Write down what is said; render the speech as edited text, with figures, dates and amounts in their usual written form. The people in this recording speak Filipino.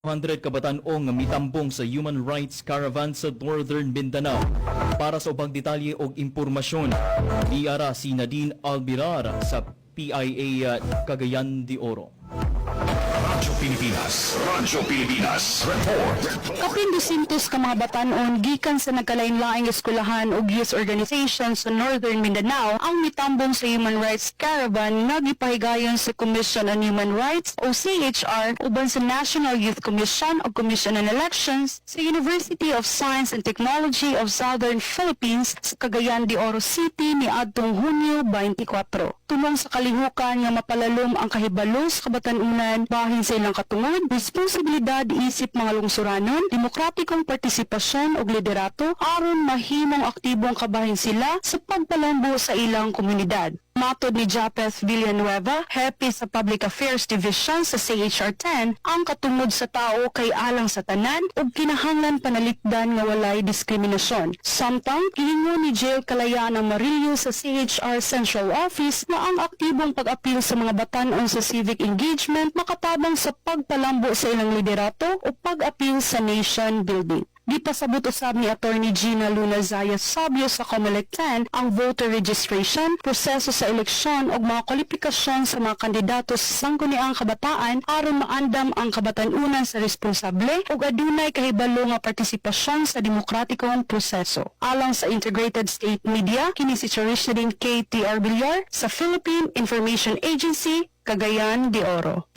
100 kabatan-ong mitambong sa Human Rights Caravan sa Northern Mindanao. Para sa ubang detalye o impormasyon, diara si Nadine Albirar sa PIA Cagayan de Oro. Radyo Pilipinas, report. Kapin 200 ka mga batan-on gikan sa nagkalain-laing eskwelahan o youth organization sa Northern Mindanao ang mitambong sa Human Rights Caravan nga gipahigayon sa Commission on Human Rights o CHR uban sa National Youth Commission o Commission on Elections sa University of Science and Technology of Southern Philippines sa Cagayan de Oro City ni adtong Hunyo 24. Tulong sa kalihukan nga mapalalom ang kahibalo sa kabatan-unan bahin sa ilang katungod, responsibilidad isip mga lungsuranon, demokratikong partisipasyon o liderato aron mahimong aktibong kabahin sila sa pagpalambo sa ilang komunidad. Matod ni Japeth Villanueva, Hepe sa Public Affairs Division sa CHR-10, ang katungod sa tao kay alang sa tanan ug kinahanglan panalitdan nga walay diskriminasyon. Samtang gihingo ni Jail Kalayaan ang Marillo sa CHR Central Office na ang aktibong pag-apil sa mga batan-on sa civic engagement makatabang sa pagpalambo sa ilang liderato o pag-apil sa nation building. Di pasabot usab ni Attorney Gina Luna Zayas Sabio sa COMELEC 10 ang voter registration, proseso sa eleksyon ug mga kwalifikasyon sa mga kandidato sa sangguniang kabataan aron maandam ang kabatan-unan sa responsable ug adunay kahibalo nga partisipasyon sa demokratikong proseso. Alang sa Integrated State Media, kini si Charishdin K. T. Arbillar sa Philippine Information Agency, Cagayan de Oro.